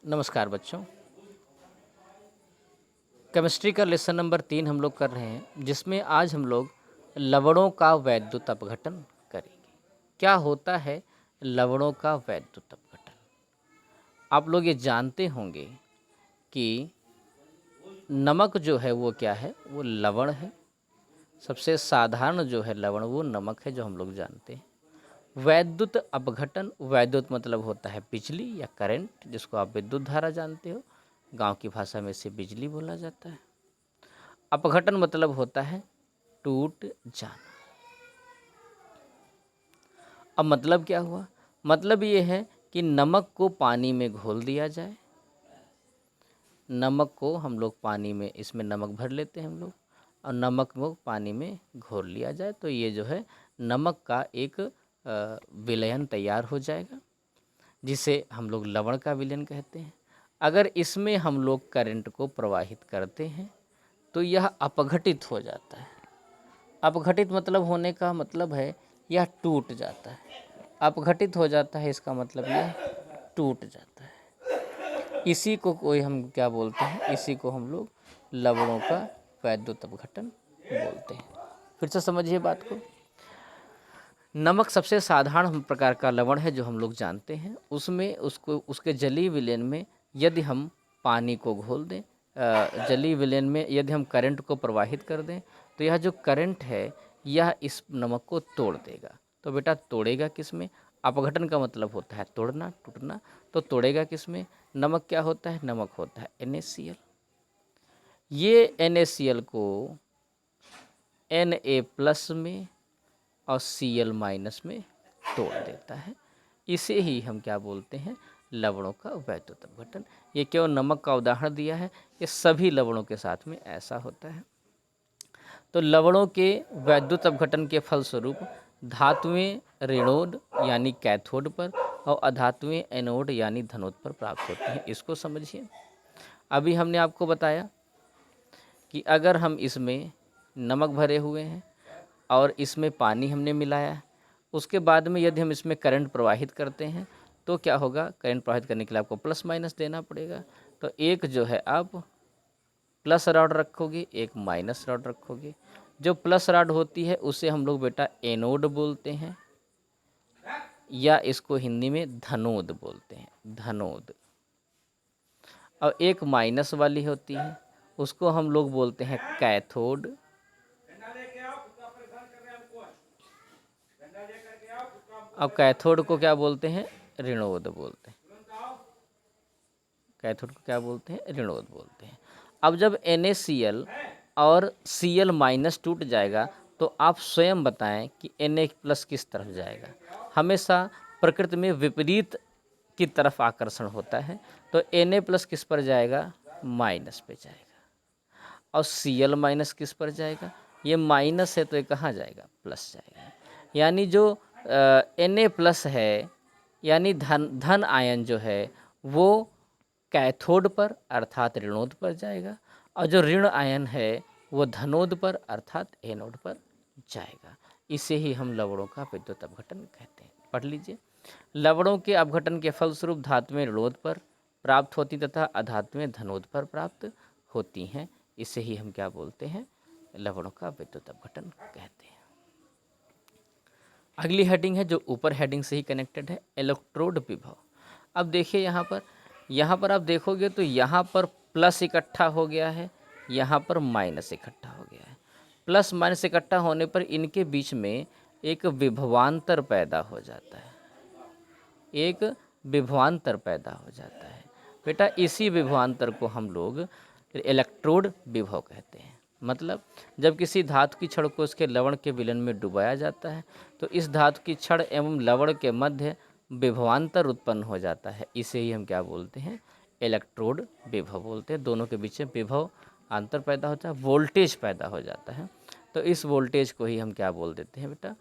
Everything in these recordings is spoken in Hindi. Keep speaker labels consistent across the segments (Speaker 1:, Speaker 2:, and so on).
Speaker 1: नमस्कार बच्चों। केमिस्ट्री का लेसन नंबर 3 हम लोग कर रहे हैं, जिसमें आज हम लोग लवणों का वैद्युत अपघटन करेंगे। क्या होता है लवणों का वैद्युत अपघटन? आप लोग ये जानते होंगे कि नमक जो है वो क्या है, वो लवण है। सबसे साधारण जो है लवण वो नमक है, जो हम लोग जानते हैं। वैद्युत अपघटन, वैद्युत मतलब होता है बिजली या करंट, जिसको आप विद्युत धारा जानते हो। गांव की भाषा में इसे बिजली बोला जाता है। अपघटन मतलब होता है टूट जाना। अब मतलब क्या हुआ? मतलब ये है कि नमक को पानी में घोल दिया जाए। नमक को हम लोग पानी में, इसमें नमक भर लेते हैं हम लोग, और नमक को पानी में घोल लिया जाए तो ये जो है नमक का एक विलयन तैयार हो जाएगा, जिसे हम लोग लवण का विलयन कहते हैं। अगर इसमें हम लोग करंट को प्रवाहित करते हैं तो यह अपघटित हो जाता है। अपघटित मतलब होने का मतलब है यह टूट जाता है। अपघटित हो जाता है, इसका मतलब यह टूट जाता है। इसी को कोई हम क्या बोलते हैं? इसी को हम लोग लवणों का वैद्युत अपघटन बोलते हैं। फिर से समझिए बात को। नमक सबसे साधारण प्रकार का लवण है जो हम लोग जानते हैं। उसमें उसके जलीय विलयन में यदि हम पानी को घोल दें, जलीय विलयन में यदि हम करंट को प्रवाहित कर दें तो यह जो करंट है यह इस नमक को तोड़ देगा। तो बेटा तोड़ेगा किस में? अपघटन का मतलब होता है तोड़ना, टूटना। तो तोड़ेगा किस में? नमक क्या होता है? नमक होता है NaCl। ये NaCl को Na+ में और Cl- में तोड़ देता है। इसे ही हम क्या बोलते हैं? लवणों का वैद्युत अपघटन। ये केवल नमक का उदाहरण दिया है, ये सभी लवणों के साथ में ऐसा होता है। तो लवणों के वैद्युत अपघटन के फलस्वरूप धातुएं ऋणोद यानी कैथोड पर और अधातुएं एनोड यानी धनोद पर प्राप्त होती हैं। इसको समझिए। अभी हमने आपको बताया कि अगर हम इसमें नमक भरे हुए हैं और इसमें पानी हमने मिलाया है, उसके बाद में यदि हम इसमें करंट प्रवाहित करते हैं तो क्या होगा? करंट प्रवाहित करने के लिए आपको प्लस माइनस देना पड़ेगा। तो एक जो है आप प्लस रॉड रखोगे, एक माइनस रॉड रखोगे। जो प्लस रॉड होती है उसे हम लोग बेटा एनोड बोलते हैं, या इसको हिंदी में धनोद बोलते हैं, धनोद। और एक माइनस वाली होती है, उसको हम लोग बोलते हैं कैथोड। अब कैथोड को क्या बोलते हैं? ऋणोद बोलते हैं। कैथोड को क्या बोलते हैं? ऋणोद बोलते हैं। अब जब NaCl और Cl- टूट जाएगा तो आप स्वयं बताएं कि Na+ किस तरफ जाएगा। हमेशा प्रकृति में विपरीत की तरफ आकर्षण होता है। तो Na+ किस पर जाएगा? माइनस पे जाएगा। और Cl- किस पर जाएगा? ये माइनस है तो ये कहाँ जाएगा? प्लस जाएगा। यानी जो Na+ है, यानी धन आयन जो है वो कैथोड पर अर्थात ऋणोद पर जाएगा, और जो ऋण आयन है वो धनोद पर अर्थात एनोड पर जाएगा। इसे ही हम लवणों का विद्युत अपघटन कहते हैं। पढ़ लीजिए। लवणों के अपघटन के फलस्वरूप धातुएं ऋणोद पर प्राप्त होती तथा अधातुएं धनोद पर प्राप्त होती हैं। इसे ही हम क्या बोलते हैं? लवणों का विद्युत अपघटन कहते हैं। अगली हेडिंग है जो ऊपर हेडिंग से ही कनेक्टेड है, इलेक्ट्रोड विभव। अब देखिए यहाँ पर आप देखोगे तो यहाँ पर प्लस इकट्ठा हो गया है, यहाँ पर माइनस इकट्ठा हो गया है। प्लस माइनस इकट्ठा होने पर इनके बीच में एक विभवांतर पैदा हो जाता है, एक विभवांतर पैदा हो जाता है। बेटा इसी विभवांतर को हम लोग इलेक्ट्रोड विभव कहते हैं। मतलब जब किसी धातु की छड़ को उसके लवण के विलयन में डुबाया जाता है तो इस धातु की छड़ एवं लवण के मध्य विभवांतर उत्पन्न हो जाता है। इसे ही हम क्या बोलते हैं? इलेक्ट्रोड विभव बोलते हैं। दोनों के बीच में विभव अंतर पैदा होता है, वोल्टेज पैदा हो जाता है। तो इस वोल्टेज को ही हम क्या बोल देते हैं बेटा?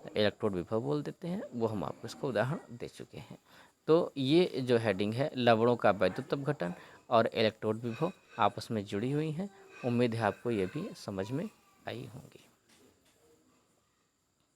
Speaker 1: इलेक्ट्रोड विभव बोल देते हैं। वो हम आपको इसको उदाहरण दे चुके हैं। तो ये जो हेडिंग है लवणों का वैद्युत अपघटन और इलेक्ट्रोड विभव आपस में जुड़ी हुई हैं। उम्मीद है आपको ये भी समझ में आई होंगी।